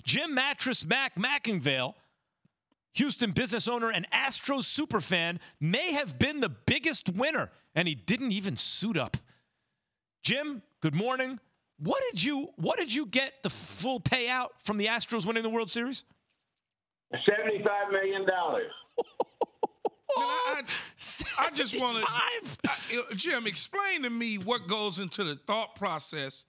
Jim Mattress Mack Mackinvale, Houston business owner and Astros superfan, may have been the biggest winner, and he didn't even suit up. Jim, good morning. What did you get the full payout from the Astros winning the World Series? $75 million. I just want to, Jim, explain to me what goes into the thought process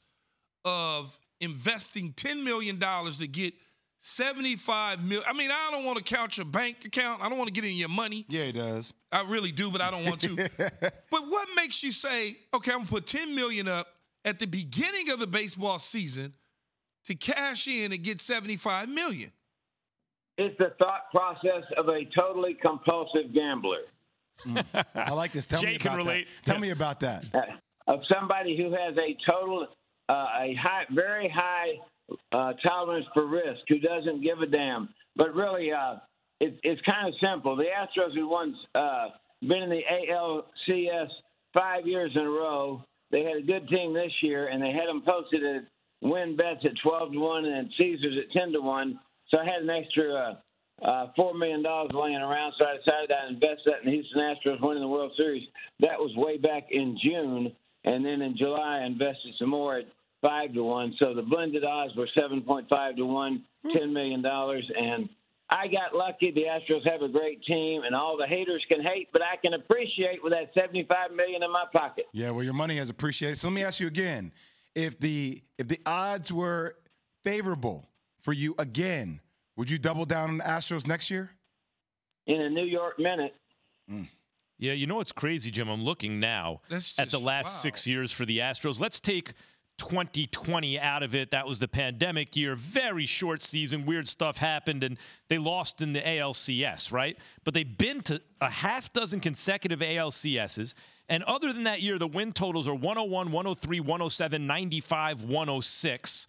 of investing $10 million to get $75 million. I mean, I don't want to count your bank account. I don't want to get in your money. Yeah, he does. I really do, but I don't want to. But what makes you say, okay, I'm going to put $10 million up at the beginning of the baseball season to cash in and get $75 million? It's the thought process of a totally compulsive gambler. I like this. Tell Jay me can about relate. that. Tell me about that. Of somebody who has a total, very high tolerance for risk, who doesn't give a damn. But really, it's kind of simple. The Astros, who once been in the ALCS 5 years in a row, they had a good team this year, and they had them posted at win bets at 12-1 and Caesars at 10-1. So I had an extra $4 million laying around, so I decided I'd invest that in the Houston Astros winning the World Series. That was way back in June, and then in July I invested some more at 5-1. So the blended odds were 7.5-1, $10 million, and I got lucky. The Astros have a great team, and all the haters can hate, but I can appreciate with that $75 million in my pocket. Yeah, well, your money has appreciated. So let me ask you again: if the odds were favorable for you again, would you double down on the Astros next year? In a New York minute. Yeah, you know what's crazy, Jim? I'm looking now at the last 6 years for the Astros. Let's take 2020 out of it. That was the pandemic year. Very short season. Weird stuff happened, and they lost in the ALCS, right? But they've been to a half dozen consecutive ALCSs. And other than that year, the win totals are 101, 103, 107, 95, 106.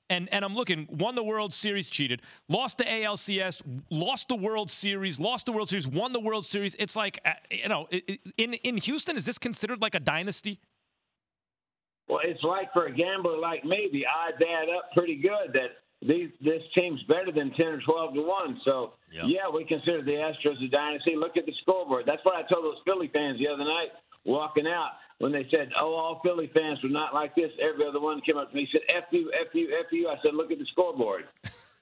And I'm looking, won the World Series, cheated, lost the ALCS, lost the World Series, won the World Series. It's like, in Houston, is this considered like a dynasty? Well, it's like for a gambler like me, the odds add up pretty good that this team's better than 10 or 12-1. So, yeah, we consider the Astros a dynasty. Look at the scoreboard. That's what I told those Philly fans the other night walking out when they said, all Philly fans were not like this. Every other one came up to me and said, F you, F you, F you. I said, look at the scoreboard.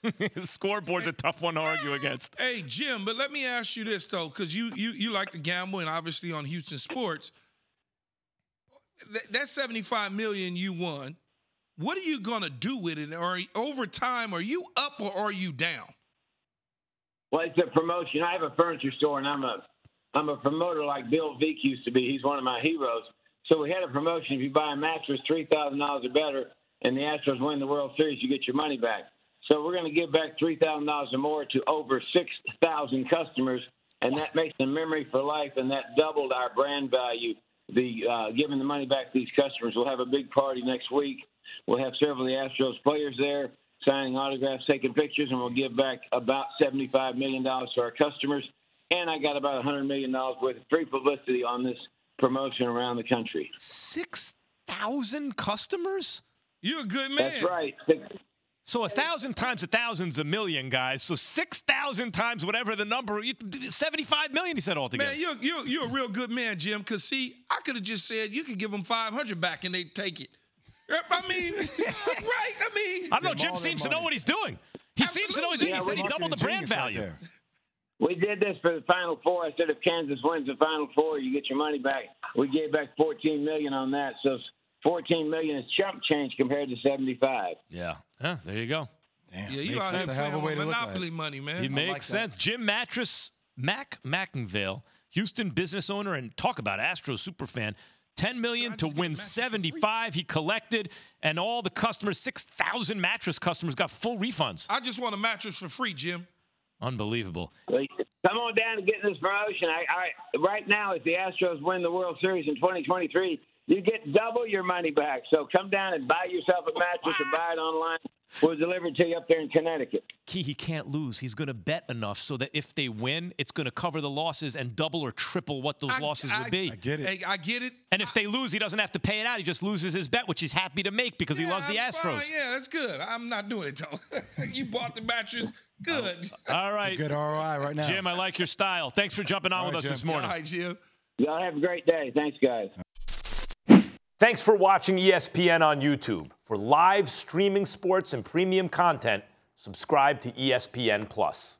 The scoreboard's a tough one to argue against. Hey, Jim, but let me ask you this, though, because you like to gamble, and obviously on Houston sports, that $75 million you won, what are you going to do with it? Or over time, are you up or are you down? Well, it's a promotion. I have a furniture store, and I'm a promoter like Bill Veek used to be. He's one of my heroes. So we had a promotion. If you buy a mattress $3,000 or better and the Astros win the World Series, you get your money back. So we're going to give back $3,000 or more to over 6,000 customers, and that makes them memory for life, and that doubled our brand value. Giving the money back to these customers. We'll have a big party next week. We'll have several of the Astros players there signing autographs, taking pictures, and we'll give back about $75 million to our customers. And I got about $100 million worth of free publicity on this promotion around the country. 6,000 customers? You're a good man. That's right. So 1,000 times 1,000 is a million, guys. So 6,000 times whatever the number, 75 million, he said altogether. Man, you're a real good man, Jim, because, see, I could have just said you could give them $500 back and they'd take it. I mean, right? I don't know. Jim seems to know what he's doing. He seems to know what he's doing. He said he doubled the brand value. We did this for the Final Four. I said if Kansas wins the Final Four, you get your money back. We gave back $14 million on that. So $14 million is chump change compared to 75. Yeah. There you go. Damn. Yeah, you out here playing Monopoly money, man. It makes sense. Jim Mattress Mack Mackinvale, Houston business owner, and talk about Astros superfan. $10 million to win 75. He collected, and all the customers, 6,000 mattress customers, got full refunds. I just want a mattress for free, Jim. Unbelievable. Come on down and get this promotion. Right now, if the Astros win the World Series in 2023, you get double your money back. So come down and buy yourself a mattress or buy it online. We'll deliver it to you up there in Connecticut. Key, he can't lose. He's going to bet enough so that if they win, it's going to cover the losses and double or triple what those losses would be. I get it. I get it. And if they lose, he doesn't have to pay it out. He just loses his bet, which he's happy to make because he loves the Astros. Fine. Yeah, that's good. I'm not doing it, though. You bought the mattress. Good. All right. It's a good ROI right now. Jim, I like your style. Thanks for jumping on with us this morning. All right, Jim. Y'all have a great day. Thanks, guys. Thanks for watching ESPN on YouTube. For live streaming sports and premium content, subscribe to ESPN+.